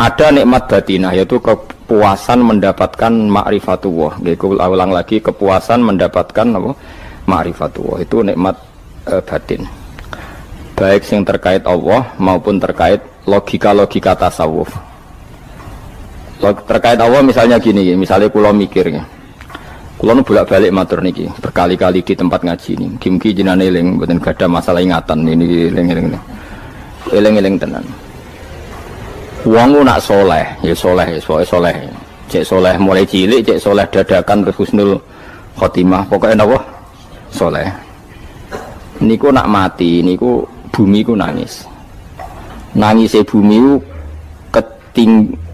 Ada nikmat batinah, yaitu kepuasan mendapatkan ma'rifatullah. Aku ulang lagi, kepuasan mendapatkan apa? Ma'rifatullah. Itu nikmat batin. Baik yang terkait Allah maupun terkait logika-logika tasawuf. Terkait Allah misalnya gini, misalnya kula mikirnya. Kula nu bolak-balik matur niki, berkali-kali di tempat ngaji ini. Mugi-mugi jenengan eling, mboten gadah masalah ingatan ini eling-eling. Eling-eling tenan. Wong nak soleh, ya soleh, soleh. Cek soleh mulai cilik, cek soleh dadakan terus husnul khotimah. Pokoknya napa? Soleh. Niku nak mati, niku bumi ku nangis. Nangise bumi ku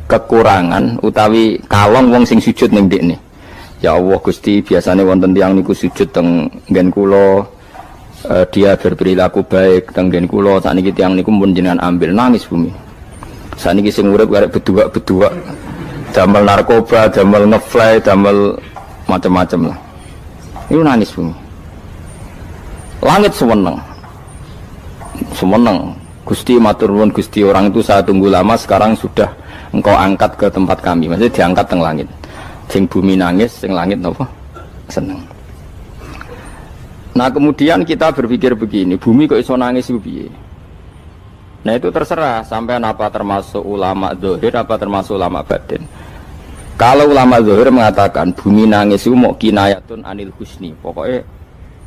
kekurangan utawi kalong wong sing sujud ning ndekne. Ya Allah Gusti, biasanya wonten tiyang niku sujud teng nggen kula, dia berperilaku baik teng nggen kula, sakniki tiyang niku pun jenengan ambil, nangis bumi. Sakniki sing urip arek bedua-bedua, damel narkoba, damel ngefly, damel macam-macam lah. Itu nangis bumi. Langit semeneng. Semeneng. Gusti matur nuwun Gusti, orang itu saya tunggu lama, sekarang sudah engkau angkat ke tempat kami. Maksudnya diangkat teng langit. Sing bumi nangis, sing langit napa? Seneng. Nah, kemudian kita berpikir begini, bumi kok iso nangis ku piye? Nah, itu terserah sampai apa termasuk ulama zahir apa termasuk ulama batin. Kalau ulama zahir mengatakan bumi nangis itu mau kinayatun anil husni, pokoknya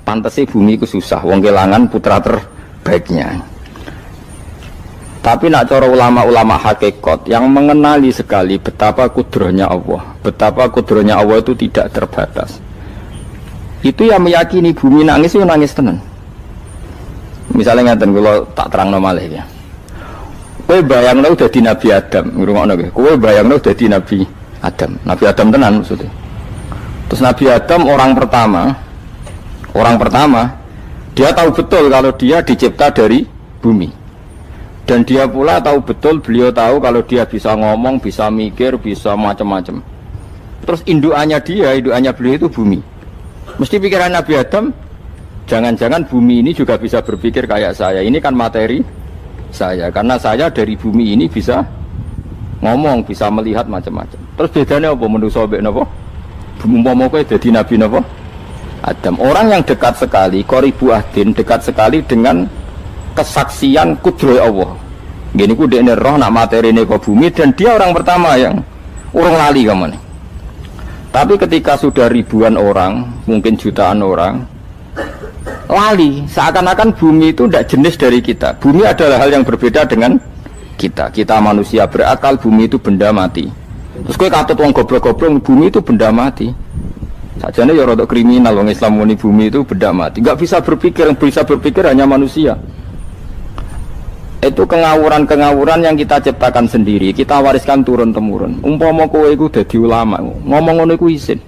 pantese bumi itu susah, wong kelangan putra terbaiknya. Tapi nak cara ulama-ulama hakikat yang mengenali sekali betapa kudrohnya Allah, betapa kudrohnya Allah itu tidak terbatas. Itu yang meyakini bumi nangis itu nangis tenan. Misalnya ngaten kula tak terangno malih ya. Kowe bayangno dadi Nabi Adam, ngrungokno kowe. Kowe bayangno dadi Nabi Adam. Nabi Adam tenan maksudnya. Terus Nabi Adam orang pertama dia tahu betul kalau dia dicipta dari bumi. Dan dia pula tahu betul, beliau tahu kalau dia bisa ngomong, bisa mikir, bisa macam-macam. Terus indukannya beliau itu bumi. Mesti pikiran Nabi Adam, jangan-jangan bumi ini juga bisa berpikir kayak saya. Ini kan materi saya, karena saya dari bumi ini bisa ngomong, bisa melihat macam-macam. Terus bedanya apa manusia mbek napa? Umpama kowe dadi nabi napa? Adam. Orang yang dekat sekali, qoribu ahdin, dekat sekali dengan kesaksian kudroh Allah. Gini ku dekne roh nak materine kok bumi, dan dia orang pertama yang urung lali kamane. Tapi ketika sudah ribuan orang, mungkin jutaan orang lali, seakan-akan bumi itu tidak jenis dari kita. Bumi adalah hal yang berbeda dengan kita. Kita manusia berakal, bumi itu benda mati. Terus kowe katut wong goblok-goblok, bumi itu benda mati. Sajane ya rada kriminal wong Islam muni bumi itu benda mati. Enggak bisa berpikir, yang bisa berpikir hanya manusia. Itu kengawuran-kengawuran yang kita ciptakan sendiri, kita wariskan turun-temurun. Umpama kowe iku dadi ulama, ngomong ngono iku isin.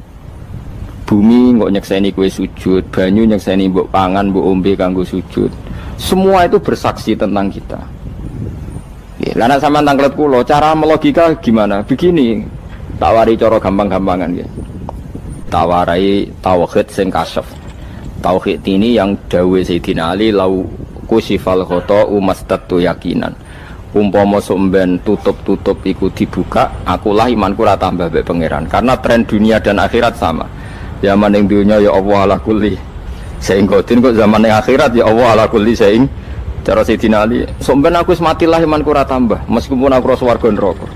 Bumi kok nyekseni kowe sujud, banyu nyekseni mbok pangan, mbok ombe kanggo sujud. Semua itu bersaksi tentang kita. Lah nek sampean tanglet kula, cara melogika gimana? Begini, tak wari cara gampang-gampangan ya. Tak warai tauhid sing kasyaf. Tauhid ini yang dawuh Sayyidina Ali lau kusifal khoto umastatu yakinan. Umpama somben tutup-tutup iku dibuka, akulah imanku ora tambah mbek pangeran. Karena tren dunia dan akhirat sama. Zaman ning dunia ya Allah ala kulli saing godin, kok zaman ning akhirat ya Allah ala kulli saing. Cara Sayyidina Ali, somben aku wis matilah imanku ora tambah, meskipun aku ora swarga neraka.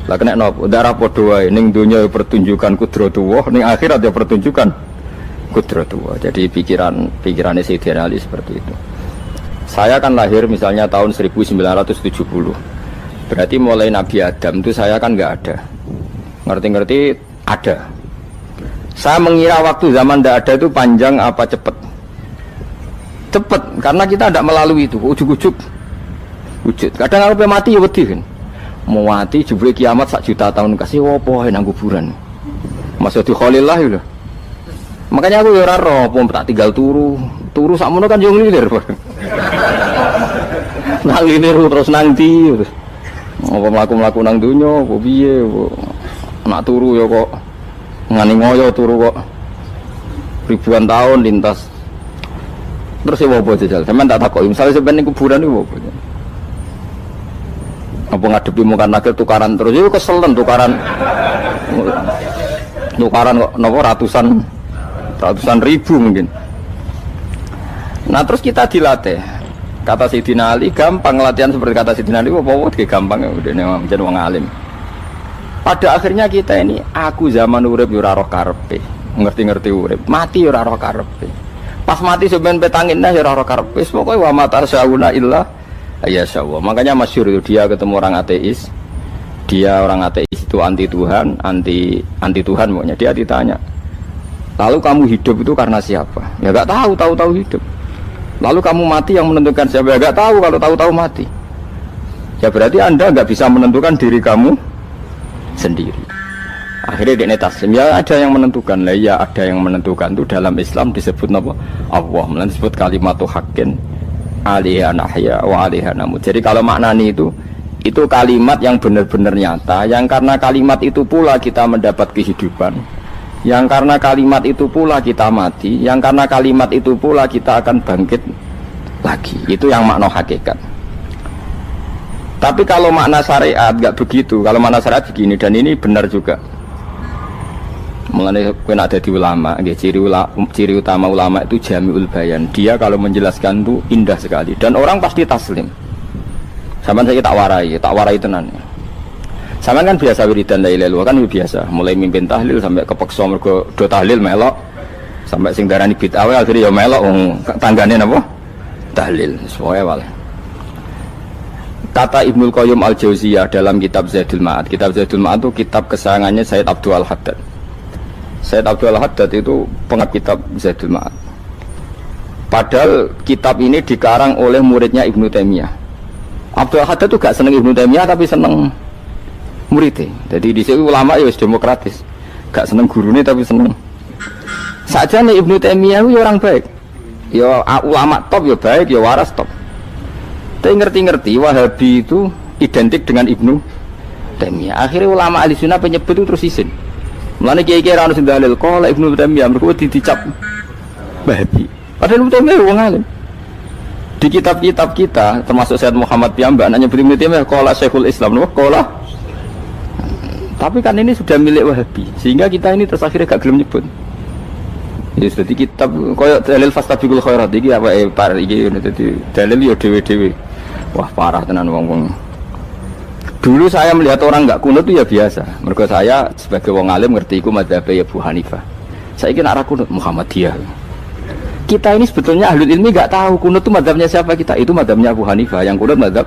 Lah kena napa? Darah padha wae, ning dunia ya pertunjukan kudratullah, ning akhirat ya pertunjukan kudratullah. Jadi pikirannya Sayyidina Ali seperti itu. Saya kan lahir misalnya tahun 1970. Berarti mulai Nabi Adam itu saya kan nggak ada. Ngerti-ngerti ada. Saya mengira waktu zaman tidak ada itu panjang apa cepat? Cepat, karena kita tidak melalui itu. Ujuk-ujuk wujud. Kadang aku mati ya wedi kan. Mau mati jebule kiamat 1 juta tahun kasih opo nang kuburan. Maksud Khalillah itu. Makanya aku ya ora roh, tak tinggal turu sakmono kan yo nglilir. Nang nglilir terus nang ndi terus. Apa mlaku-mlaku nang donya, apa piye, nak turu ya kok ngani ngoyo turu kok ribuan tahun lintas. Terus ya apa jajal? Sampeyan tak takoki, misale sampeyan ning kuburan iku apa? Apa ngadepi mungkar nakir tukaran terus itu keselen tukaran kok nopo ratusan ribu mungkin. Nah terus kita dilatih. Kata Sayyidina Ali gampang latihan seperti kata Sayyidina Ali apa gampang ya udah menjadi wong alim. Pada akhirnya kita ini aku zaman urip yo ora roh karepe, ngerti-ngerti urip, mati yo ora roh karepe. Pas mati sampean petangin dah yo ora roh karepe, pokoke wa mata sauna illa ya sawwa. Makanya masyhur itu dia ketemu orang ateis. Dia orang ateis itu anti Tuhan, anti Tuhan pokoknya. Dia ditanya, "Lalu kamu hidup itu karena siapa?" Ya enggak tahu hidup. "Lalu kamu mati yang menentukan siapa?" Ya enggak tahu, kalau tahu mati. Ya berarti Anda enggak bisa menentukan diri kamu sendiri. Akhirnya dia taslim, ya ada yang menentukan lah, ya ada yang menentukan itu dalam Islam disebut apa? Allah, disebut kalimatu haqqin alaiha nahya wa alaiha namut. Jadi kalau maknanya itu kalimat yang benar-benar nyata, yang karena kalimat itu pula kita mendapat kehidupan, yang karena kalimat itu pula kita mati, yang karena kalimat itu pula kita akan bangkit lagi. Itu yang makna hakikat. Tapi kalau makna syariat nggak begitu. Kalau makna syariat begini, dan ini benar juga. Mengenai kena ada di ulama, ciri utama ulama itu jami'ul bayan. Dia kalau menjelaskan itu indah sekali dan orang pasti taslim. Sama saya tak warai tenan. Sama kan biasa wiridan la ilaha illallah kan biasa, mulai mimpin tahlil sampai kepeksa mergo do tahlil melok, sampai sing darani bid'ah akhirnya ya melok tanggane napa? Tahlil. Sesuai wae. Kata Ibnul Qayyim Al-Jauziyah dalam kitab Zadul Ma'ad. Kitab Zadul Ma'ad itu kitab kesayangannya Sayyid Abdul Al-Haddad. Sayyid Abdul Al-Haddad itu pengarang kitab Zadul Ma'ad. Padahal kitab ini dikarang oleh muridnya Ibnu Taimiyah. Abdul Al-Haddad itu gak seneng Ibnu Taimiyah tapi seneng muridnya. Jadi di sini ulama ya demokratis. Gak seneng gurunya tapi seneng. Saja nih Ibnu Taimiyah itu orang baik. Ya ulama top ya baik, ya waras top. Tapi ngerti-ngerti Wahabi itu identik dengan Ibnu Taimiyah. Akhirnya ulama ahli sunnah penyebut itu terus isin. Mulane kiai-kiai ra ono sing dalil kala Ibnu Taimiyah mergo dicap Wahabi. Padahal Ibnu Taimiyah wong alim. Di kitab-kitab kita termasuk Syekh Muhammad piyambak nanya Ibnu Taimiyah kala Syekhul Islam no kala. Tapi kan ini sudah milik Wahabi sehingga kita ini terus akhirnya gak gelem nyebut. Ya jadi kitab koyo dalil fastabiqul khairat iki apa par iki dadi dalil yo dhewe-dhewe. Wah parah tenan wong-wong. Dulu saya melihat orang enggak kunut itu ya biasa. Mergo saya sebagai wong alim ngerti iku madzhab Abu Hanifah. Saiki nek ora kunut Muhammadiyah. Kita ini sebetulnya ahli ilmi enggak tahu kunut itu madzhabnya siapa kita. Itu madzhabnya Abu Hanifah, yang kunut madzhab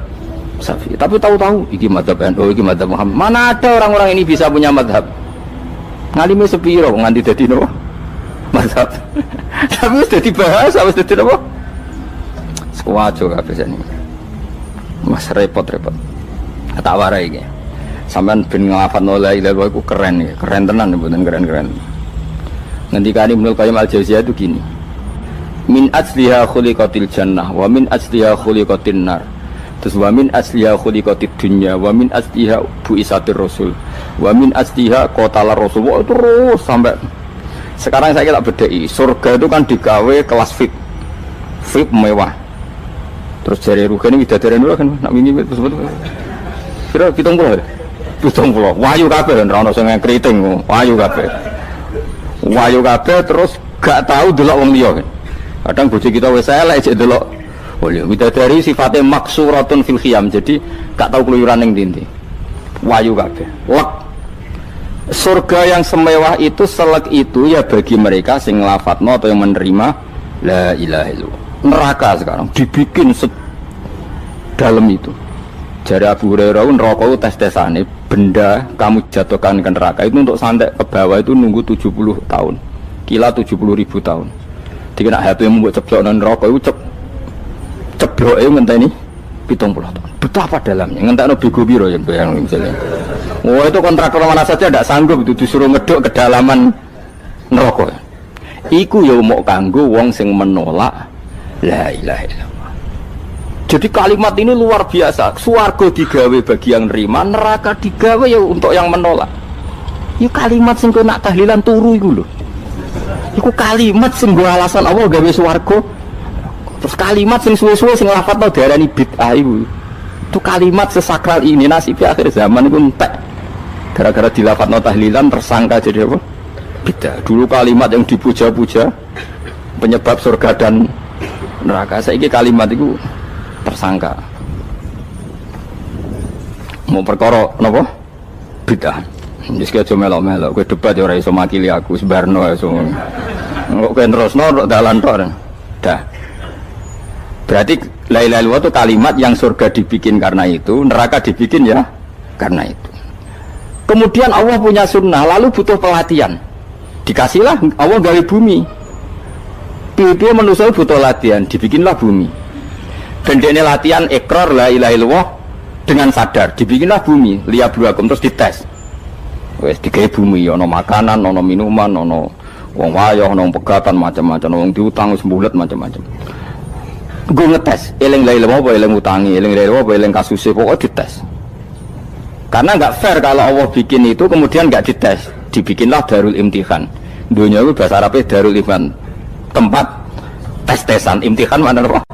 Syafi'i. Tapi tahu-tahu iki madzhab NU, iki madzhab Muhammad. Mana ada orang-orang ini bisa punya madzhab? Ngalime sepiro nganti dadi no? Madzhab. Tapi wis dadi bahasa, wis dadi apa? Sewajo kabeh sene. Mas repot-repot. Tak warai iki. Sampeyan ben nglafadzno la ilaha illallah iku keren ya, keren tenan mboten keren-keren. Ngendikane Ibnu Qayyim Al-Jauziyah itu gini. Min asliha khuliqatil jannah wa min asliha khuliqatin nar. Terus wa min asliha khuliqatid dunya wa min asliha buisatir rasul wa min asliha qatala rasul. Wah, terus sampai sekarang saya tak bedai. Surga itu kan digawe kelas VIP. VIP mewah. Terus jari rugane widadari dulu kan nak wingi betul-betul. Kira 70. 70. Wayu kabeh ora ono sing kriting, wayu kabeh. Wayu kabeh terus gak tahu delok wong liya kan. Kadang bojo kita wis elek jek delok. Oh iya, widadari sifatnya maksuratun fil khiyam. Jadi gak tahu keluyuran ning ndi. Wayu kabeh. Lek surga yang semewah itu selek itu ya bagi mereka sing nglafadzno atau yang menerima la ilaha illallah. Neraka sekarang dibikin dalam itu. Jari Abu Hurairah neraka itu tes-tesane benda kamu jatuhkan ke neraka itu untuk santai ke bawah itu nunggu 70 tahun. Kila 70.000 tahun. Dikena HP membuat ceblok nang neraka itu cebloke ngenteni 70 tahun. Betapa dalamnya ngentekno bego piro ya bayang misalnya. Oh itu kontraktor mana saja tidak sanggup itu disuruh ngeduk kedalaman neraka. Iku ya mau kanggo wong sing menolak la ilaha illallah. Jadi kalimat ini luar biasa. Swarga digawe bagi yang nerima, neraka digawe ya untuk yang menolak. Ya kalimat sing kena tahlilan turu iku lho. Iku kalimat sing nggo alasan Allah gawe swarga. Terus kalimat sing suwe-suwe sing lafadzno diarani bid'ah iku. Itu kalimat sesakral ini nasibnya akhir zaman itu entek. Gara-gara dilafadzno tahlilan tersangka jadi apa? Beda. Dulu kalimat yang dipuja-puja penyebab surga dan neraka. Saiki kalimat itu tersangka. Mau perkara napa? Beda. Wis aja melok-melok, kowe debat ya ora iso makili aku, sebarno iso. Kok kowe terusno dalan tok. Dah. Berarti la ilaha illallah itu kalimat yang surga dibikin karena itu, neraka dibikin ya karena itu. Kemudian Allah punya sunnah, lalu butuh pelatihan. Dikasihlah Allah gawe bumi. Piye manusia butuh latihan, dibikinlah bumi. Dan dia latihan ikrar la ilaha illallah dengan sadar, dibikinlah bumi, liyabluwakum terus dites. Wes digawe bumi, ono makanan, ono minuman, ono wong wayah, ono pegatan macam-macam, wong diutang wis mbulet macam-macam. Gue ngetes, eling la ilaha apa eling utangi, eling la ilaha apa eling kasuse, pokoknya dites. Karena nggak fair kalau Allah bikin itu kemudian nggak dites, dibikinlah darul imtihan. Dunia itu bahasa Arabnya darul imtihan, tempat tes-tesan. Imtihan mana apa?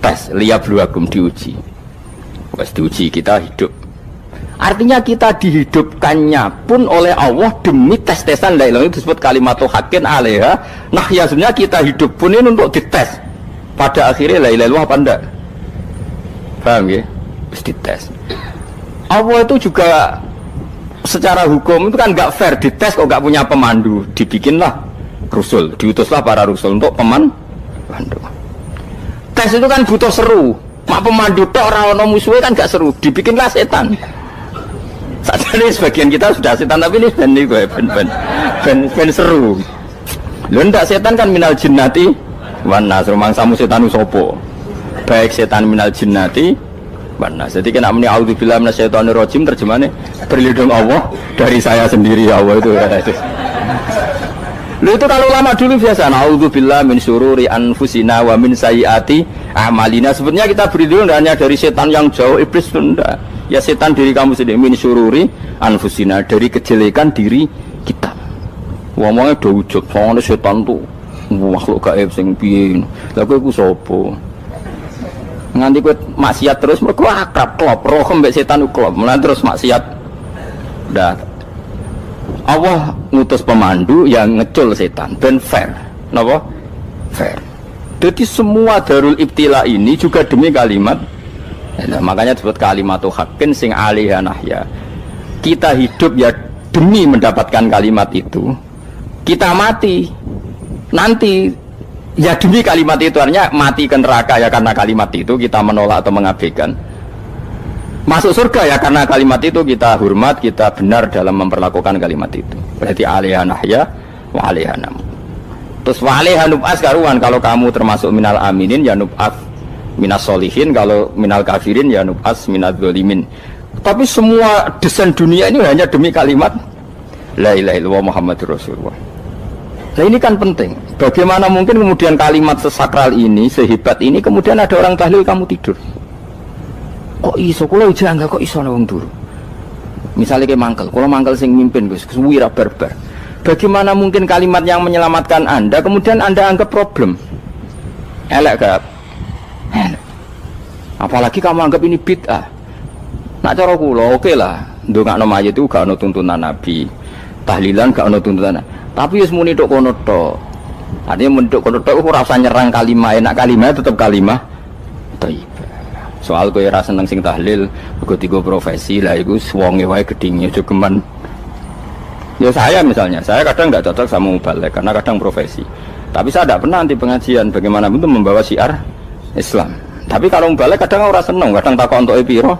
Tes, liyabluwakum, diuji. Wes diuji kita hidup. Artinya kita dihidupkannya pun oleh Allah demi tes-tesan la ilaha itu disebut kalimatul haqqin alaiha. Nah ya sebenarnya kita hidup pun ini untuk dites. Pada akhirnya la ilaha illallah apa enggak? Paham ya? Terus dites. Allah itu juga secara hukum itu kan nggak fair, dites kok nggak punya pemandu, dibikinlah rusul, diutuslah para rusul untuk pemandu. Tes itu kan butuh seru, mak pemandu tok orang ono musuhnya kan nggak seru, dibikinlah setan. Saat ini sebagian kita sudah setan tapi ini ben seru. Lo ndak setan kan minal jinnati wan nas, rumangsamu setan usopo. Baik setan minal jinnati wan nas. Jadi kena muni auzubillahi minasyaitonir rajim, terjemahnya berlindung Allah dari saya sendiri. Allah itu Lu itu kalau lama dulu biasa auzubillahi min syururi anfusina wa min sayyiati a'malina. Sebenarnya kita berlindung hanya dari setan yang jauh, iblis itu enggak. Ya setan diri kamu sendiri, min syururi anfusina, dari kejelekan diri kita. Ngomongnya do wujud, soalnya setan tuh makhluk gaib sing piye. Lah kowe iku sapa? Nganti kowe maksiat terus mergo akrab klop, roh mbek setan klop. Mulane terus maksiat. Dah. Allah ngutus pemandu yang ngecul setan ben fair. Napa? Fair. Jadi semua darul ibtila ini juga demi kalimat. Nah, makanya disebut kalimatul haqqin sing alaiha nahya. Kita hidup ya demi mendapatkan kalimat itu. Kita mati nanti ya demi kalimat itu, artinya mati ke neraka ya karena kalimat itu kita menolak atau mengabaikan. Masuk surga ya karena kalimat itu kita hormat, kita benar dalam memperlakukan kalimat itu. Berarti alaiha nahya wa alaiha nam. Terus wa alaiha nub'as karuan, kalau kamu termasuk minal aminin ya nub'as minas solihin, kalau minal kafirin ya nub'as minal zalimin. Tapi semua desain dunia ini hanya demi kalimat la ilaha illallah Muhammadur Rasulullah. Nah ini kan penting. Bagaimana mungkin kemudian kalimat sesakral ini, sehebat ini, kemudian ada orang tahlil kamu tidur? Kok iso? Kalau jangga kok iso wong turu? Misalnya kayak mangkel, kalau mangkel sing mimpin Gus, suwira barbar. Bagaimana mungkin kalimat yang menyelamatkan Anda kemudian Anda anggap problem? Elek gak? Apalagi kamu anggap ini bid'ah. Nak cara kula oke lah, ndongakno mayit itu gak ono tuntunan Nabi. Tahlilan gak ono tuntunan. Tapi wis muni tok kono tok. Artinya muni tok kono tok ora usah nyerang kalimah, enak kalimah tetap kalimah thayyibah. Soal kowe ora seneng sing tahlil, mergo tiga profesi lah iku wonge wae gedhinge aja geman. Ya saya misalnya, saya kadang nggak cocok sama mubalek karena kadang profesi. Tapi saya tidak pernah anti pengajian, bagaimana itu membawa syiar Islam. Tapi kalau mubalek kadang orang seneng, kadang takut untuk piro.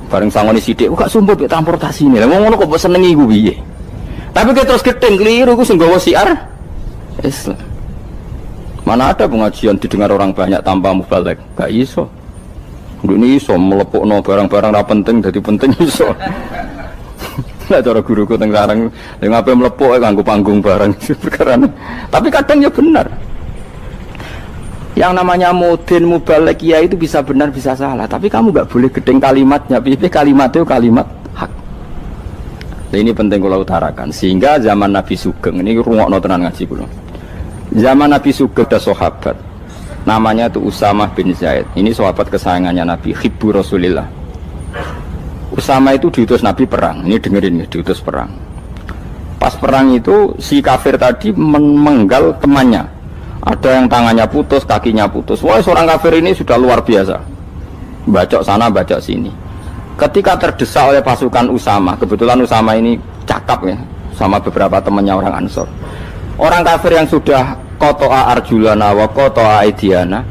Bareng sangoni sidik, kok sumpah be transportasi ini. Lah ngono kok mbok senengi iku piye? Tapi kita terus gedeng keliru ku sing gawa syiar Islam. Mana ada pengajian didengar orang banyak tanpa mubalek? Gak iso. Ini iso melepukno barang-barang ra penting dadi penting iso. Lah cara guruku teng sareng lha ngape mlepuk kanggo panggung barang perkara. Tapi kadang ya benar. Yang namanya mudin mubalek ya itu bisa benar bisa salah, tapi kamu nggak boleh gedeng kalimatnya. Piye kalimat itu kalimat hak. Nah, ini penting kula utarakan sehingga zaman Nabi Sugeng ini rungokno tenan ngaji kula. Zaman Nabi Sugeng ada sahabat Namanya itu Usamah bin Zaid. Ini sahabat kesayangannya Nabi, hibbu Rasulillah. Usamah itu diutus Nabi perang. Ini dengerin ya, diutus perang. Pas perang itu si kafir tadi memenggal temannya. Ada yang tangannya putus, kakinya putus. Wah, seorang kafir ini sudah luar biasa. Bacok sana, bacok sini. Ketika terdesak oleh pasukan Usamah, kebetulan Usamah ini cakap ya, sama beberapa temannya orang Ansor. Orang kafir yang sudah Koto'a arjulana wa koto'a aidiana,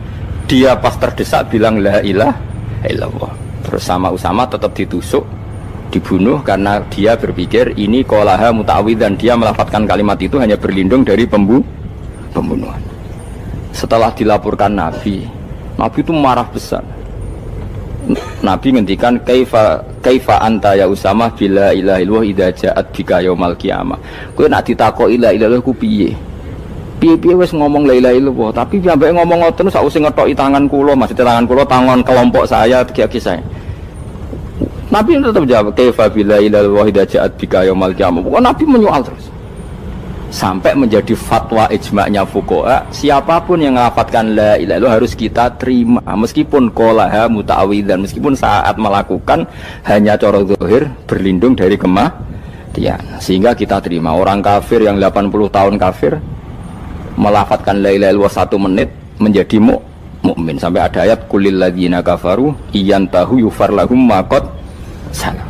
dia pas terdesak bilang la ilaha illallah. Terus sama Usamah tetap ditusuk, dibunuh karena dia berpikir ini qolaha muta'awwidzan, dia melafadzkan kalimat itu hanya berlindung dari pembunuhan. Setelah dilaporkan Nabi itu marah besar. Nabi ngendikan kaifa anta ya Usamah bila ilaha illallah idza ja'at bika yaumal qiyamah. Kowe nak ditakoki la ilaha illallah ku piye? Piye-piye wis ngomong la ilaha illallah, tapi sampai ngomong ngoten sak usih ngetoki tangan kula, maksudnya tangan kula tangan kelompok saya, kaki saya. Nabi tetap jawab kaifa bila ilaha illallah idza ja'at bika yaumal qiyamah. Pokoknya Nabi menyoal terus. Sampai menjadi fatwa ijma'nya fuqaha, siapapun yang melafadzkan la ilaha illallah harus kita terima meskipun qolaha muta'awwidzan, meskipun saat melakukan hanya cara zahir berlindung dari kematian, sehingga kita terima. Orang kafir yang 80 tahun kafir melafadzkan la ilaha illallah 1 menit menjadi mukmin. Sampai ada ayat kulil ladzina kafaru iyantahu yufar lahum ma qad salaf.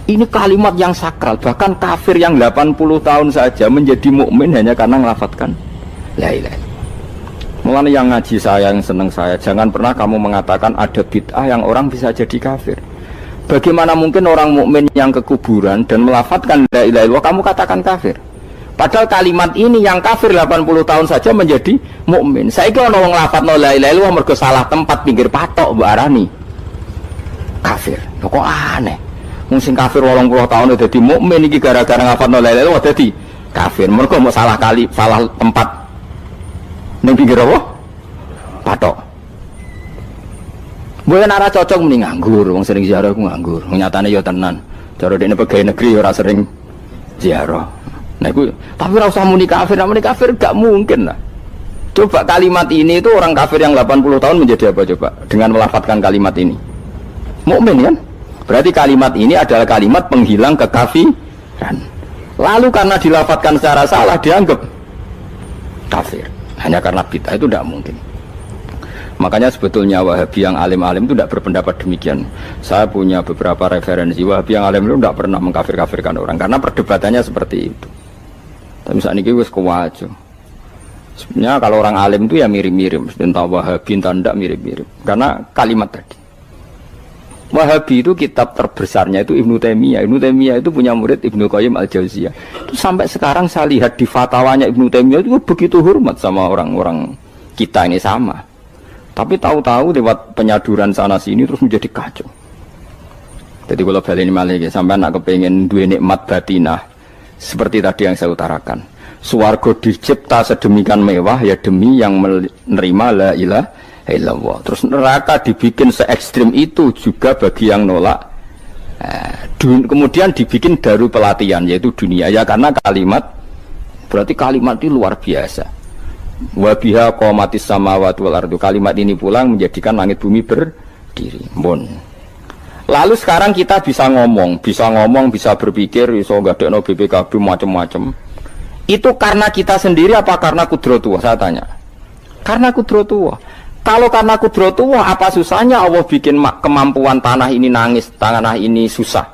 Ini kalimat yang sakral, bahkan kafir yang 80 tahun saja menjadi mukmin hanya karena melafadzkan la ilaha illallah. Mulanya yang ngaji saya, yang senang saya, jangan pernah kamu mengatakan ada bid'ah yang orang bisa jadi kafir. Bagaimana mungkin orang mukmin yang ke kuburan dan melafadzkan la ilaha illallah kamu katakan kafir? Padahal kalimat ini yang kafir 80 tahun saja menjadi mukmin. Saiki ana wong lafadzno la ilaha illallah mergo salah tempat pinggir patok mbok arani kafir. Kok aneh. Wong sing kafir 80 tahun dadi mukmin iki gara-gara lafadzno la ilaha illallah dadi kafir. Mergo mau salah tempat ning pinggir apa? Patok. Mboten ora cocok muni nganggur, wong sering ziarah ku nganggur. Nyatane ya tenan. Cara dene pegawai negeri ora sering ziarah. Nah, tapi ora usah muni kafir gak mungkin lah. Coba kalimat ini itu orang kafir yang 80 tahun menjadi apa coba dengan melafadzkan kalimat ini? Mukmin kan? Berarti kalimat ini adalah kalimat penghilang kekafiran. Lalu karena dilafadzkan secara salah dianggap kafir. Hanya karena bid'ah itu tidak mungkin. Makanya sebetulnya Wahabi yang alim-alim itu tidak berpendapat demikian. Saya punya beberapa referensi Wahabi yang alim itu tidak pernah mengkafir-kafirkan orang karena perdebatannya seperti itu. Tapi saat ini wis kuwajo. Sebenarnya kalau orang alim itu ya mirip-mirip, entah Wahabi entah tidak mirip-mirip. Karena kalimat tadi. Wahabi itu kitab terbesarnya itu Ibnu Taimiyah. Ibnu Taimiyah itu punya murid Ibnu Qayyim Al-Jauziyah. Itu sampai sekarang saya lihat di fatwanya Ibnu Taimiyah itu begitu hormat sama orang-orang kita ini sama. Tapi tahu-tahu lewat penyaduran sana sini terus menjadi kacau. Jadi kalau balik ini malah sampai anak kepengen dua nikmat batinah. Seperti tadi yang saya utarakan, swarga dicipta sedemikian mewah ya demi yang menerima la ilaha illallah. Terus neraka dibikin se ekstrim itu juga bagi yang nolak. Kemudian dibikin daru pelatihan yaitu dunia ya karena kalimat, berarti kalimat itu luar biasa. Wa biha qamatis samawati wal ardu. Kalimat ini pulang menjadikan langit bumi berdiri. Lalu sekarang kita bisa ngomong, bisa berpikir, bisa ngadekno BPKB macam-macam. Itu karena kita sendiri apa karena kudratullah? Saya tanya. Karena kudratullah. Kalau karena kudratullah, apa susahnya Allah bikin kemampuan tanah ini nangis, tanah ini susah.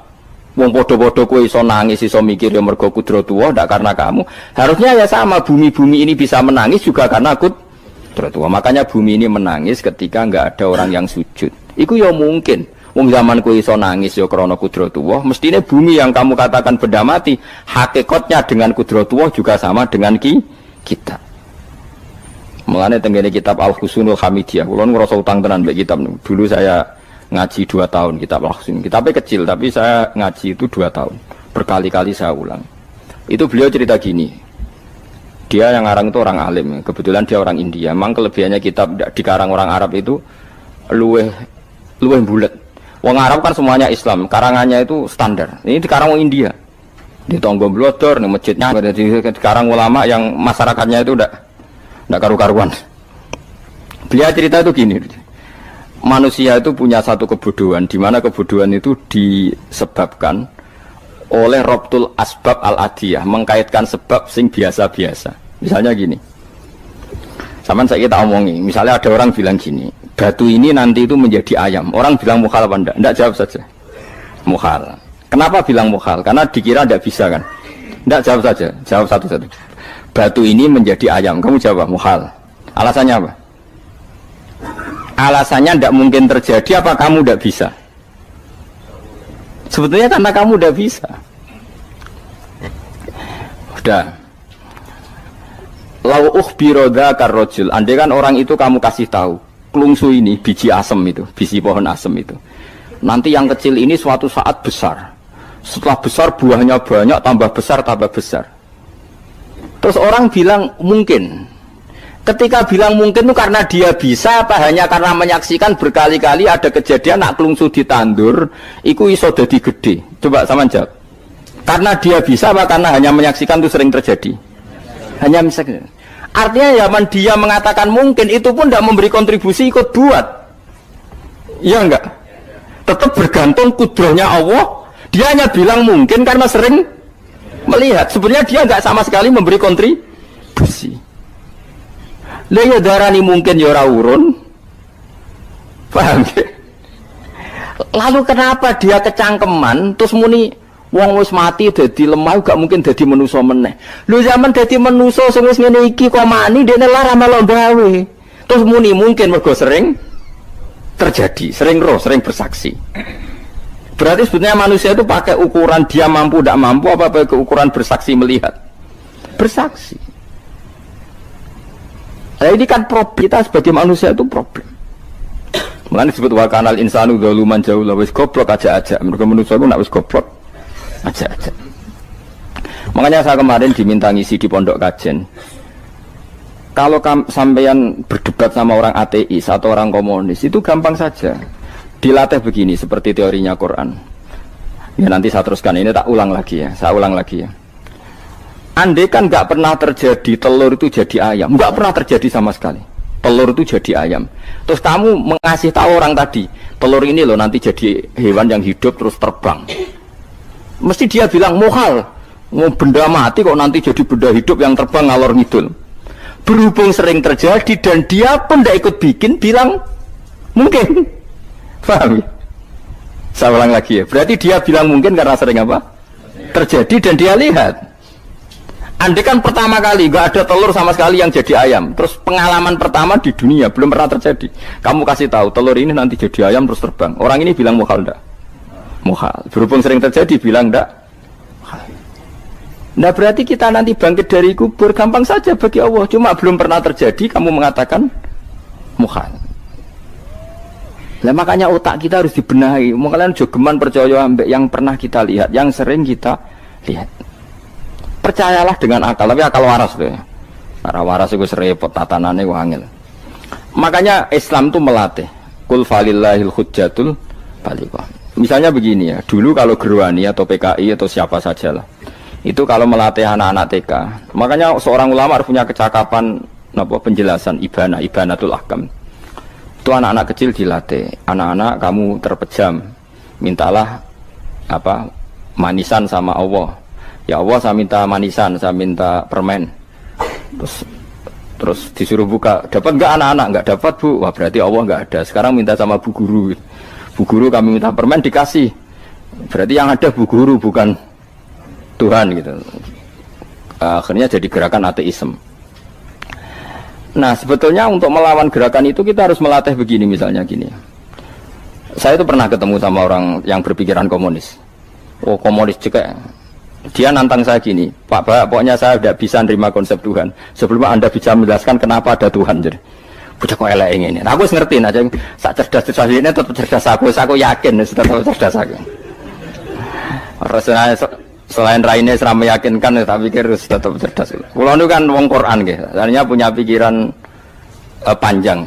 Wong podo-podo kowe iso nangis, iso mikir ya mergo kudratullah, ndak karena kamu. Harusnya ya sama, bumi-bumi ini bisa menangis juga karena kudratullah. Makanya bumi ini menangis ketika enggak ada orang yang sujud. Iku ya mungkin. Wong zaman kowe iso nangis ya krana kudratullah, mestine bumi yang kamu katakan benda mati, hakikatnya dengan kudratullah juga sama dengan kita. Mulane tenggene kitab Al-Husunul Hamidiyah, kula ngrasa utang tenan mbek kitab niku. Dulu saya ngaji 2 tahun kitab Al-Husun. Kitabnya kecil tapi saya ngaji itu 2 tahun. Berkali-kali saya ulang. Itu beliau cerita gini. Dia yang ngarang itu orang alim, kebetulan dia orang India. Memang kelebihannya kitab dikarang orang Arab itu luweh bulet. Wong Arab kan semuanya Islam, karangannya itu standar. Ini dikarang wong India. Di Tonggo Blodor, di masjidnya, dikarang ulama yang masyarakatnya itu ndak karu-karuan. Beliau cerita itu gini, manusia itu punya satu kebodohan, di mana kebodohan itu disebabkan oleh robtul asbab al-adiyah, mengkaitkan sebab sing biasa-biasa. Misalnya gini, sama saya kita omongi, misalnya ada orang bilang gini, batu ini nanti itu menjadi ayam. Orang bilang mukhal apa enggak? Enggak, jawab saja. Mukhal. Kenapa bilang mukhal? Karena dikira enggak bisa kan? Enggak, jawab saja. Jawab satu-satu. Batu ini menjadi ayam. Kamu jawab mukhal. Alasannya apa? Alasannya enggak mungkin terjadi, apa kamu enggak bisa? Sebetulnya karena kamu enggak bisa. Udah. Lau ukhbiro dzakar rajul. Andai kan orang itu kamu kasih tahu, klungsu ini biji asem itu, biji pohon asem itu. Nanti yang kecil ini suatu saat besar. Setelah besar buahnya banyak, tambah besar, tambah besar. Terus orang bilang mungkin. Ketika bilang mungkin itu karena dia bisa, apa hanya karena menyaksikan berkali-kali ada kejadian nak klungsu ditandur, iku iso dadi gede. Coba sama jawab. Karena dia bisa, apa karena hanya menyaksikan itu sering terjadi? Hanya misalnya. Artinya zaman dia mengatakan mungkin, itu pun tidak memberi kontribusi ikut buat. Iya enggak? Tetap bergantung kudrahnya Allah. Dia hanya bilang mungkin karena sering melihat. Sebenarnya dia enggak sama sekali memberi kontribusi. Lah ya darani mungkin ya ora urun. Paham ya? Lalu kenapa dia kecangkeman terus muni wong wis mati dadi lemah gak mungkin dadi manusa meneh. Lho zaman dadi manusa sing wis ngene iki kok mani dene lara melo gawe. Terus muni mungkin mergo sering terjadi, sering roh, sering bersaksi. Berarti sebetulnya manusia itu pakai ukuran dia mampu tidak mampu apa pakai ukuran bersaksi melihat. Bersaksi. Nah ini kan problem kita sebagai manusia itu problem. Makanya disebut wa kanal insanu zaluman jahula, wis goblok aja-aja. Mergo manusia itu nak wis goblok aja-aja. Makanya saya kemarin diminta ngisi di pondok kajen. Kalau sampeyan berdebat sama orang ateis atau orang komunis itu gampang saja. Dilatih begini seperti teorinya Quran. Ya nanti saya teruskan, ini tak ulang lagi ya. Saya ulang lagi ya. Andai kan nggak pernah terjadi telur itu jadi ayam, nggak pernah terjadi sama sekali. Telur itu jadi ayam. Terus kamu mengasih tahu orang tadi, telur ini loh nanti jadi hewan yang hidup terus terbang. Mesti dia bilang mukhal, benda mati kok nanti jadi benda hidup yang terbang ngalor ngidul. Berhubung sering terjadi dan dia pun tidak ikut bikin, bilang mungkin. Paham ya? Saya ulang lagi ya. Berarti dia bilang mungkin karena sering apa? Terjadi dan dia lihat. Andai kan pertama kali nggak ada telur sama sekali yang jadi ayam, terus pengalaman pertama di dunia belum pernah terjadi. Kamu kasih tahu telur ini nanti jadi ayam terus terbang. Orang ini bilang mukhal enggak? Mukhal. Berhubung sering terjadi bilang enggak? Nah berarti kita nanti bangkit dari kubur gampang saja bagi Allah. Cuma belum pernah terjadi kamu mengatakan mukhal. Nah makanya otak kita harus dibenahi. Makanya jogeman percaya ambek yang pernah kita lihat, yang sering kita lihat. Percayalah dengan akal, tapi akal waras deh. Karena waras itu serepot tatanannya wangil. Makanya Islam itu melatih. Kul falillahil hujjatul balighah. Misalnya begini ya, dulu kalau Gerwani atau PKI atau siapa saja lah, itu kalau melatih anak-anak TK, makanya seorang ulama harus punya kecakapan penjelasan ibanatul ahkam. Itu anak-anak kecil dilatih. Anak-anak kamu terpejam, mintalah manisan sama Allah. Ya Allah saya minta manisan, saya minta permen. Terus disuruh buka, dapat enggak anak-anak? Enggak dapat bu. Wah berarti Allah enggak ada. Sekarang minta sama bu guru. Bu guru kami minta permen dikasih. Berarti yang ada bu guru bukan Tuhan gitu. Akhirnya jadi gerakan ateisme. Nah sebetulnya untuk melawan gerakan itu kita harus melatih begini misalnya gini. Saya itu pernah ketemu sama orang yang berpikiran komunis. Oh komunis juga. Dia nantang saya gini, Pak pokoknya saya tidak bisa nerima konsep Tuhan sebelum Anda bisa menjelaskan kenapa ada Tuhan. Jadi, bocah kok elek ini. Nah, aku ngerti aja, sak cerdas ini tetap cerdas aku yakin tetap cerdas aku. Rasanya selain raine seram meyakinkan, saya pikir tetap cerdas. Kulo itu kan wong Quran gitu, artinya punya pikiran panjang.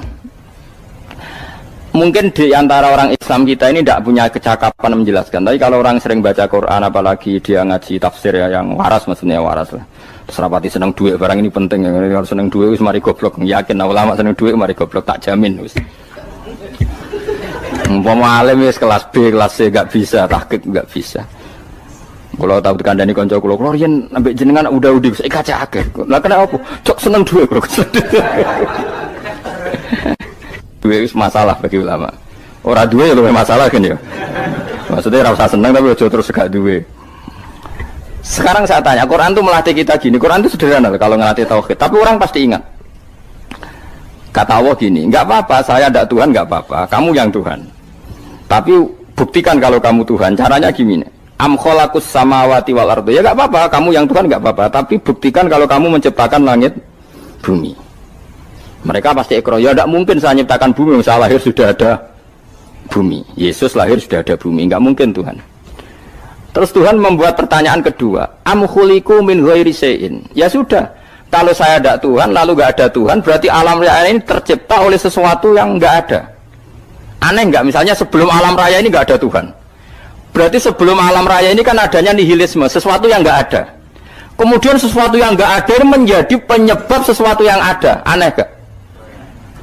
mungkin di antara orang Islam kita ini tidak punya kecakapan menjelaskan. Tapi kalau orang sering baca Quran, apalagi dia ngaji tafsir ya, yang waras maksudnya waras lah. Terus rapati seneng duit, barang ini penting. Kalau seneng duit, mari goblok. Yakin ulama seneng duit, mari goblok, tak jamin. Umpama alim wis kelas B, kelas C gak bisa, tahqiq gak bisa. Kalau tahu dikandani konco kulo riyen ambek jenengan udah saya kaca akeh. Lah kena apa? Cok seneng duit kok. Duit itu masalah bagi ulama. Orang duit ya lebih masalah kan ya. Maksudnya rasa senang tapi aja terus gak duit. Sekarang saya tanya, Quran itu melatih kita gini. Quran itu sederhana kalau ngelatih tauhid. Tapi orang pasti ingat. Kata Allah gini, nggak apa-apa, saya tidak Tuhan, nggak apa-apa. Kamu yang Tuhan. Tapi buktikan kalau kamu Tuhan. Caranya gini. Am khalaqus samawati wal ardi. Ya nggak apa-apa, kamu yang Tuhan nggak apa-apa. Tapi buktikan kalau kamu menciptakan langit, bumi. Mereka pasti ikrar, ya tidak mungkin saya menciptakan bumi, saya lahir sudah ada bumi. Yesus lahir sudah ada bumi, nggak mungkin Tuhan. Terus Tuhan membuat pertanyaan kedua, am khuliqu min ghairi syai'in. Ya sudah, kalau saya tidak Tuhan, lalu nggak ada Tuhan, berarti alam raya ini tercipta oleh sesuatu yang nggak ada. Aneh nggak? Misalnya sebelum alam raya ini nggak ada Tuhan. Berarti sebelum alam raya ini kan adanya nihilisme, sesuatu yang nggak ada. Kemudian sesuatu yang nggak ada menjadi penyebab sesuatu yang ada. Aneh gak?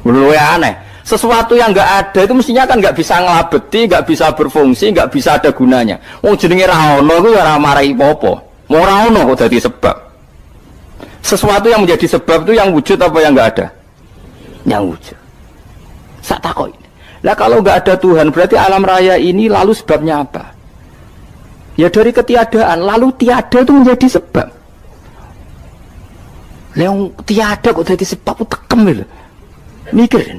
Menurut aneh. Sesuatu yang nggak ada itu mestinya kan nggak bisa ngelabeti, nggak bisa berfungsi, nggak bisa ada gunanya. Wong jenenge ra ono iku ya ora marai apa-apa. Mau ra ono kok dadi sebab. Sesuatu yang menjadi sebab itu yang wujud apa yang nggak ada? Yang wujud. Sak takok ini. Lah kalau nggak ada Tuhan berarti alam raya ini lalu sebabnya apa? Ya dari ketiadaan, lalu tiada itu menjadi sebab. Yang tiada kok jadi sebab itu tekem lho. Mikir.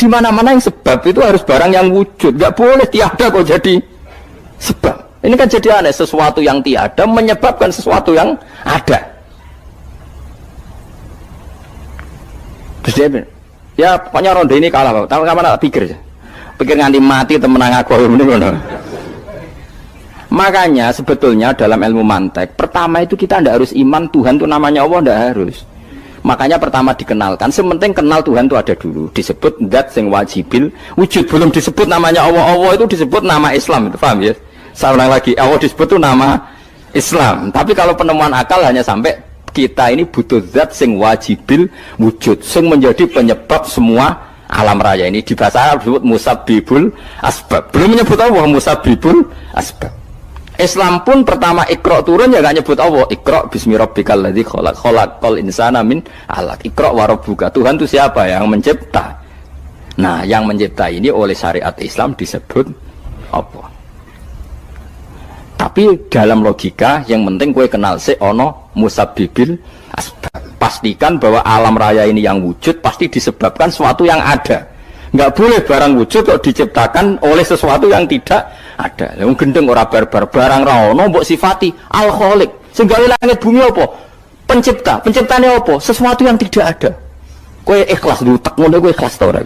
Di mana-mana yang sebab itu harus barang yang wujud, nggak boleh tiada kok jadi sebab. Ini kan jadi aneh, sesuatu yang tiada menyebabkan sesuatu yang ada. Terus dia bilang, ya pokoknya ronde ini kalah, Pak. Tahu kapan tak pikir aja. Pikir nganti mati temenang aku ini ngono. Makanya sebetulnya dalam ilmu mantek, pertama itu kita tidak harus iman Tuhan itu namanya Allah, tidak harus. Makanya pertama dikenalkan, sementing kenal Tuhan itu ada dulu. Disebut zat sing wajibil wujud, belum disebut namanya Allah. Allah itu disebut nama Islam, itu paham ya? Saya ulang lagi, Allah disebut itu nama Islam. Tapi kalau penemuan akal hanya sampai kita ini butuh zat sing wajibil wujud, sing menjadi penyebab semua alam raya ini. Di bahasa Arab disebut musabbibul asbab. Belum menyebut Allah musabbibul asbab. Islam pun pertama Iqra turun ya gak nyebut Allah. Iqra bismi rabbikal ladzi khalaq, khalaqal insana min 'alaq. Iqra wa rabbuka. Tuhan itu siapa? Yang mencipta. Nah, yang mencipta ini oleh syariat Islam disebut apa? Tapi dalam logika yang penting kowe kenal sik ana musabbibil asbab. Pastikan bahwa alam raya ini yang wujud pasti disebabkan sesuatu yang ada. Enggak boleh barang wujud kok diciptakan oleh sesuatu yang tidak ada. Yang gendeng ora barbar barang ra ono mbok sifati al-khaliq. Sing gawe langit bumi apa? Pencipta. Penciptane apa? Sesuatu yang tidak ada. Kowe ikhlas dutek ngono kowe ikhlas ta ora?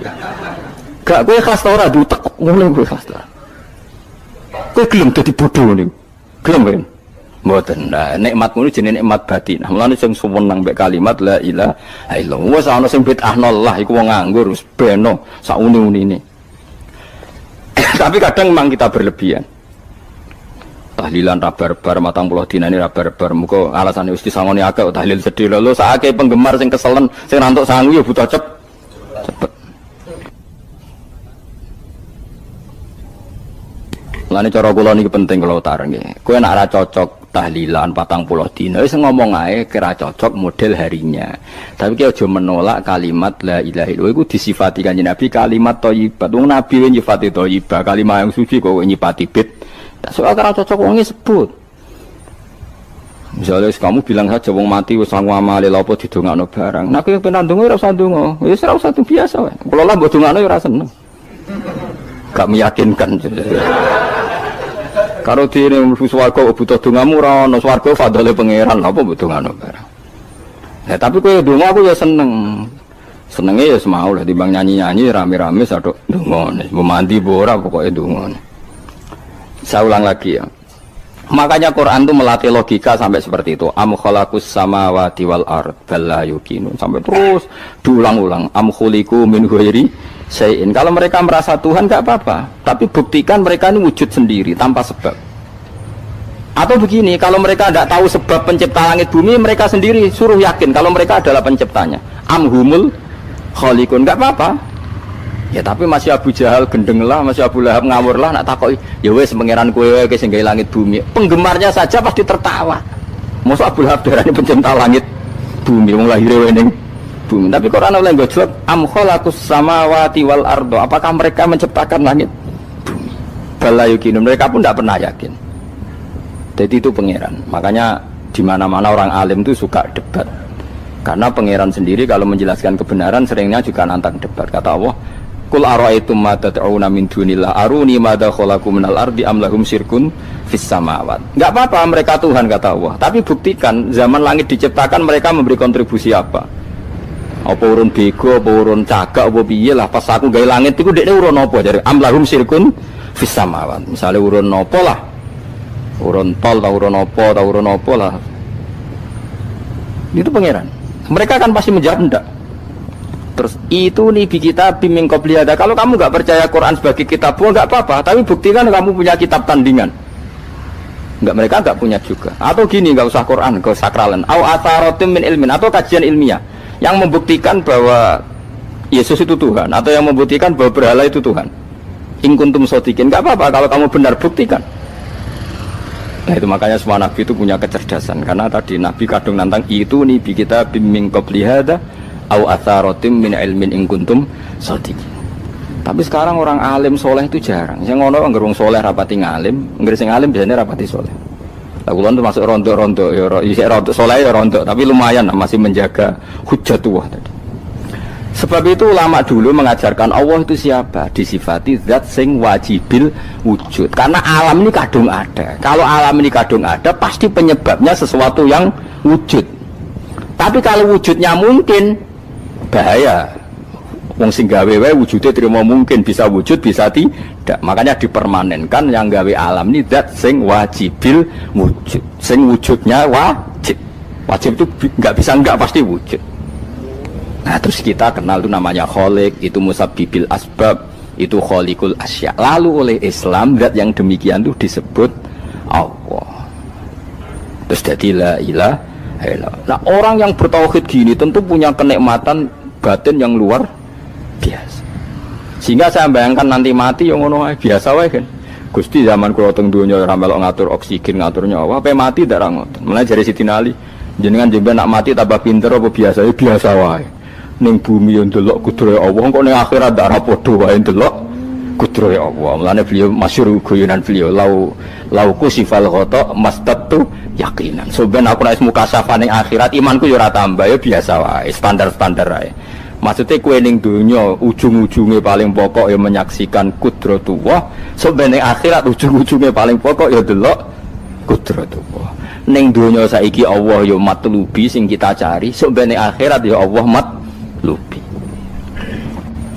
Gak kowe ikhlas ta ora dutek ngono kowe ikhlas ta. Kowe gelem dadi bodho niku. Gelem kan? Mboten. Nah, nikmat ngono jenenge nikmat batin. Mulane sing suwenang mbek kalimat la ilaha illallah. Wis ana sing bid'ahno Allah iku wong nganggur wis beno sak uni-unine. Tapi kadang memang kita berlebihan. Tahlilan rabar-bar matang puluh dina ini rabar-bar. Muga alasane wis disangoni akeh tahlil sedih lho sakake penggemar sing keselen sing rantuk sangu ya butuh cepet. Lane cara kula niki penting kula utara nggih. Kowe nek ora cocok tahlilan 40 dina wis ngomong ae kira cocok model harinya. Tapi ki aja menolak kalimat la ilaha illallah iku disifati Kanjeng Nabi kalimat thayyibat. Wong Nabi nyifati thayyibah, kalimat yang suci kok nyifati bid. Tak soal kira cocok wong sebut. Misalnya kamu bilang saja wong mati wis sangu amale lha apa didongakno barang. Nek kowe pengen ndonga ora usah ndonga. Wis ora usah biasa wae. Kula lah mbok dongakno ya ora seneng. Gak meyakinkan. Karo dene mlebu swarga butuh dongamu ora ono swarga fadhole pangeran apa mbok dongano barang. Nah, tapi kowe donga aku ya seneng. Senenge ya semau lah timbang nyanyi-nyanyi rame-rame sadok dongane. Mbok mandi mbok ora pokoke dongane. Saya ulang lagi ya. Makanya Quran itu melatih logika sampai seperti itu. Am khalaqus samawati wal ard bal la yuqinun sampai terus diulang-ulang. Am khuliqu min ghairi syai'in. Kalau mereka merasa Tuhan nggak apa-apa, tapi buktikan mereka ini wujud sendiri tanpa sebab. Atau begini, kalau mereka tidak tahu sebab pencipta langit bumi, mereka sendiri suruh yakin kalau mereka adalah penciptanya. Amhumul khaliqun, nggak apa-apa. Ya tapi masih Abu Jahal gendeng lah, masih Abu Lahab ngawur lah, nak takoi. Ya wes pangeran kowe sing gawe langit bumi. Penggemarnya saja pasti tertawa. Masa Abu Lahab darane pencipta langit bumi, wong lahire wening bumi. Tapi Quran oleh nggo jawab am khalaqus samawati wal ardo. Apakah mereka menciptakan langit bumi? Bala yuqinu, mereka pun tidak pernah yakin. Jadi itu pangeran. Makanya di mana-mana orang alim itu suka debat. Karena pangeran sendiri kalau menjelaskan kebenaran seringnya juga nantang debat. Kata Allah, "Qul ara'aytum ma tad'una min dunillah aruni madza khalaqu minal ardi am lahum syirkun fis samawat." Enggak apa-apa mereka Tuhan kata Allah, tapi buktikan zaman langit diciptakan mereka memberi kontribusi apa? Apa urun bego, apa urun cagak, apa piye lah pas aku gawe langit iku dekne urun apa jare am lahum syirkun fis samawat. Misale urun napa lah? Urun tol, urun apa lah. Itu pangeran. Mereka kan pasti menjawab enggak. Terus itu nih bi kita biming qobliyada. Kalau kamu nggak percaya Quran sebagai kitab, nggak apa-apa. Tapi buktikan kamu punya kitab tandingan. Enggak, mereka nggak punya juga. Atau gini, nggak usah Quran, nggak usah sakralan. Au atharotim min ilmin, atau kajian ilmiah yang membuktikan bahwa Yesus itu Tuhan, atau yang membuktikan bahwa berhala itu Tuhan. In kuntum shodiqin, nggak apa-apa kalau kamu benar, buktikan. Nah itu makanya semua Nabi itu punya kecerdasan. Karena tadi Nabi kadung nantang itu nih bi kita biming qobliyada au atharotim min ilmin in kuntum shodiqin. Tapi sekarang orang alim soleh itu jarang. Yang ngono ngerung soleh rapati ngalim, nggere sing alim biasanya rapati soleh. Lah kula itu masuk rontok-rontok ya rontok soleh ya rontok, tapi lumayan masih menjaga hujjatullah tadi. Sebab itu ulama dulu mengajarkan Allah itu siapa? Disifati zat sing wajibil wujud. Karena alam ini kadung ada. Kalau alam ini kadung ada, pasti penyebabnya sesuatu yang wujud. Tapi kalau wujudnya mungkin, bahaya. Wong sing gawe wae wujude terima mungkin, bisa wujud bisa tidak. Makanya dipermanenkan yang gawe alam ini zat sing wajibil wujud. Sing wujudnya wajib. Wajib itu nggak bisa nggak, pasti wujud. Nah terus kita kenal itu namanya khaliq, itu musabbibil asbab, itu khaliqul asya. Lalu oleh Islam zat yang demikian itu disebut Allah. Terus jadi la ilaha illallah. Nah orang yang bertauhid gini tentu punya kenikmatan batin yang luar biasa. Sehingga saya bayangkan nanti mati yang ngono biasa wae kan. Gusti zaman kula teng donya ora melok ngatur oksigen, ngatur nyawa, apa mati ndak ra ngoten. Mulane jare Siti Ali, jenengan jenengan nak mati tambah pinter apa biasa? Ya biasa wae. Ning bumi yo ndelok kudrohe Allah, kok ning akhirat ndak ra padha wae ndelok kudrohe Allah. Mulane beliau masyhur guyonan beliau lauku sifal ghata mastatu yakinan. So ben aku nek mukasafah ning akhirat imanku yo ora tambah, ya biasa wae, standar-standar wae. Maksudnya kue ning dunya ujung-ujungnya paling pokok ya menyaksikan kudratullah. So ben ning akhirat ujung-ujungnya paling pokok ya delok kudratullah. Ning dunya saiki Allah ya matlubi sing kita cari, so ben ning akhirat ya Allah matlubi.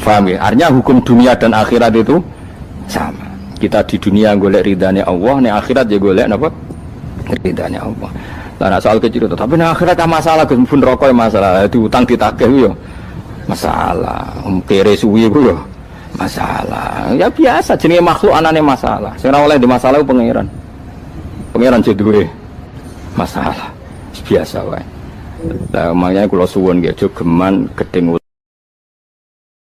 Paham ya? Artinya hukum dunia dan akhirat itu sama. Kita di dunia golek ridhanya Allah, ning akhirat ya golek napa? Ridhanya Allah. Lah nek soal kecil tapi ning akhirat masalah Gus pun rokok masalah, diutang ditagih yo masalah, kere suwi ku yo masalah. Ya biasa jenenge makhluk anane masalah. Sing ora oleh di masalah pangeran. Pangeran duwe masalah. Biasa wae. Lah makanya kula suwun nggih aja geman gedeng